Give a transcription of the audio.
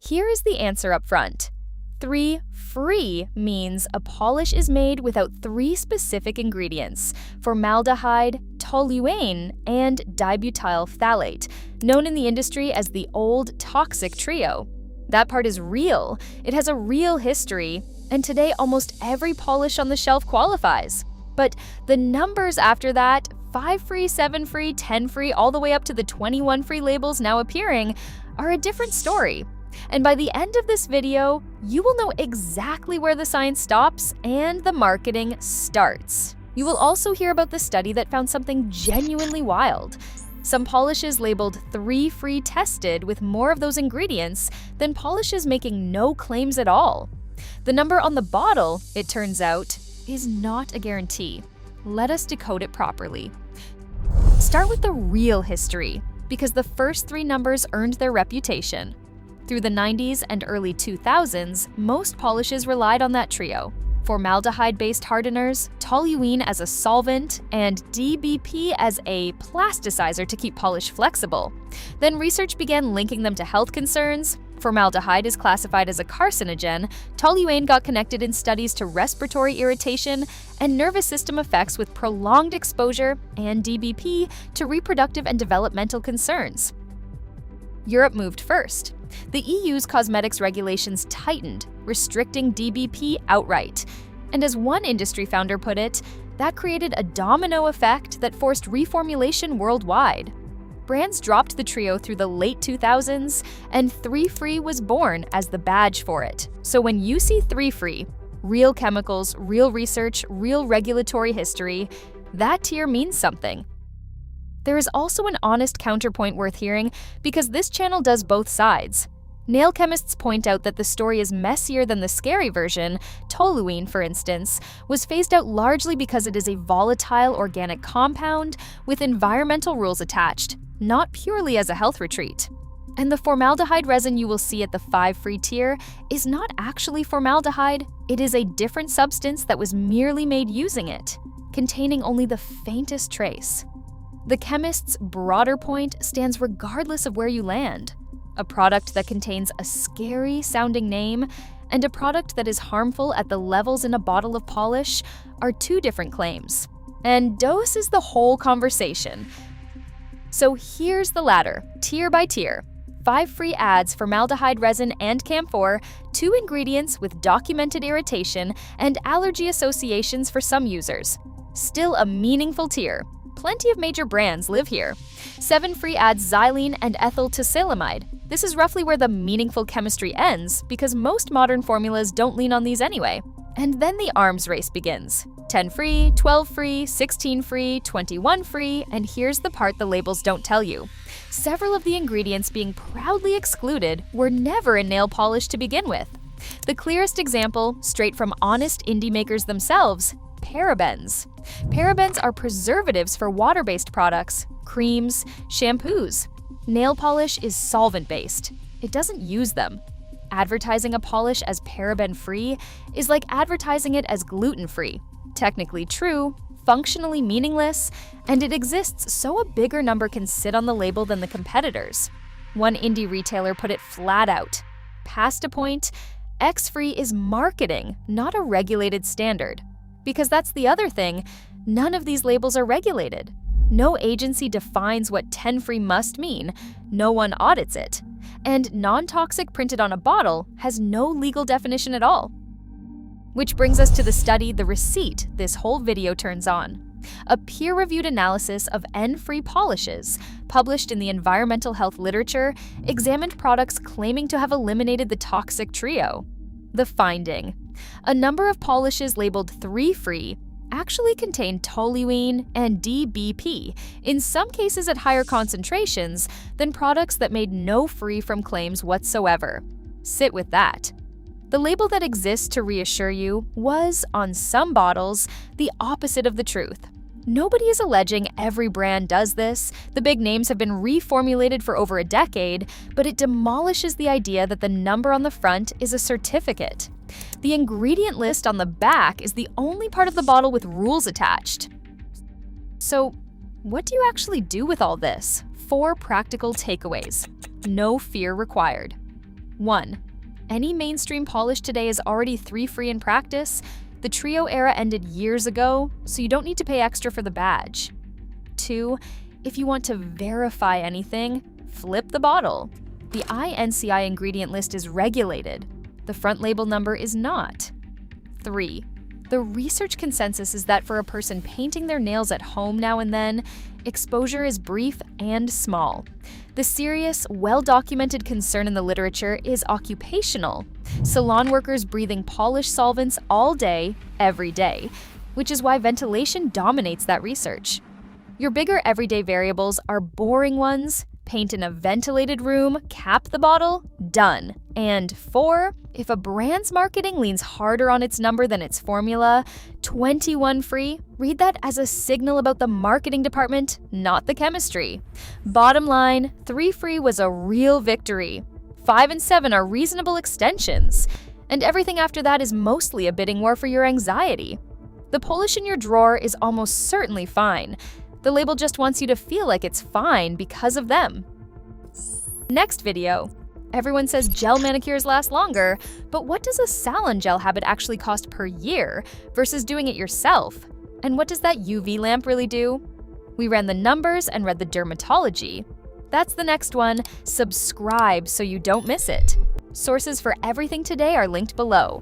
Here is the answer up front. 3 free means a polish is made without 3 specific ingredients: formaldehyde, toluene, and dibutyl phthalate, known in the industry as the old toxic trio. That part is real, it has a real history, and today almost every polish on the shelf qualifies. But the numbers after that, 5 free, 7 free, 10 free, all the way up to the 21 free labels now appearing, are a different story. And by the end of this video, you will know exactly where the science stops and the marketing starts. You will also hear about the study that found something genuinely wild. Some polishes labeled 3 free tested with more of those ingredients than polishes making no claims at all. The number on the bottle, it turns out, is not a guarantee. Let us decode it properly. Start with the real history, because the first 3 numbers earned their reputation. Through the 90s and early 2000s, most polishes relied on that trio: formaldehyde-based hardeners, toluene as a solvent, and DBP as a plasticizer to keep polish flexible. Then research began linking them to health concerns. Formaldehyde is classified as a carcinogen, toluene got connected in studies to respiratory irritation and nervous system effects with prolonged exposure, and DBP to reproductive and developmental concerns. Europe moved first. The EU's cosmetics regulations tightened, restricting DBP outright. And as one industry founder put it, that created a domino effect that forced reformulation worldwide. Brands dropped the trio through the late 2000s, and 3 free was born as the badge for it. So when you see 3 free, real chemicals, real research, real regulatory history, that tier means something. There is also an honest counterpoint worth hearing, because this channel does both sides. Nail chemists point out that the story is messier than the scary version. Toluene, for instance, was phased out largely because it is a volatile organic compound with environmental rules attached, not purely as a health retreat. And the formaldehyde resin you will see at the 5 free tier is not actually formaldehyde, it is a different substance that was merely made using it, containing only the faintest trace. The chemist's broader point stands regardless of where you land. A product that contains a scary-sounding name and a product that is harmful at the levels in a bottle of polish are 2 different claims. And dose is the whole conversation. So here's the ladder, tier by tier. 5 free adds formaldehyde resin and camphor, 2 ingredients with documented irritation and allergy associations for some users. Still a meaningful tier. Plenty of major brands live here. 7 free adds xylene and ethyl tosalamide. This is roughly where the meaningful chemistry ends, because most modern formulas don't lean on these anyway. And then the arms race begins. 10 free, 12 free, 16 free, 21 free, and here's the part the labels don't tell you. Several of the ingredients being proudly excluded were never in nail polish to begin with. The clearest example, straight from honest indie makers themselves, parabens. Parabens are preservatives for water-based products, creams, shampoos. Nail polish is solvent-based. It doesn't use them. Advertising a polish as paraben-free is like advertising it as gluten-free. Technically true, functionally meaningless, and it exists so a bigger number can sit on the label than the competitors. One indie retailer put it flat out. Past a point, X-free is marketing, not a regulated standard. Because that's the other thing, none of these labels are regulated. No agency defines what 10 free must mean, no one audits it. And non-toxic printed on a bottle has no legal definition at all. Which brings us to the study, the receipt, this whole video turns on. A peer-reviewed analysis of N-free polishes, published in the environmental health literature, examined products claiming to have eliminated the toxic trio. The finding: a number of polishes labeled 3 free actually contain toluene and DBP, in some cases at higher concentrations than products that made no free from claims whatsoever. Sit with that. The label that exists to reassure you was, on some bottles, the opposite of the truth. Nobody is alleging every brand does this, the big names have been reformulated for over a decade, but it demolishes the idea that the number on the front is a certificate. The ingredient list on the back is the only part of the bottle with rules attached. So, what do you actually do with all this? 4 practical takeaways. No fear required. 1. Any mainstream polish today is already 3 free in practice. The trio era ended years ago, so you don't need to pay extra for the badge. 2. If you want to verify anything, flip the bottle. The INCI ingredient list is regulated. The front label number is not. 3. The research consensus is that for a person painting their nails at home now and then, exposure is brief and small. The serious, well-documented concern in the literature is occupational. Salon workers breathing polish solvents all day, every day, which is why ventilation dominates that research. Your bigger everyday variables are boring ones: paint in a ventilated room, cap the bottle, done. And 4, if a brand's marketing leans harder on its number than its formula, 21 free, read that as a signal about the marketing department, not the chemistry. Bottom line, 3 free was a real victory. 5 and 7 are reasonable extensions. And everything after that is mostly a bidding war for your anxiety. The polish in your drawer is almost certainly fine. The label just wants you to feel like it's fine because of them. Next video. Everyone says gel manicures last longer, but what does a salon gel habit actually cost per year versus doing it yourself? And what does that UV lamp really do? We ran the numbers and read the dermatology. That's the next one. Subscribe so you don't miss it. Sources for everything today are linked below.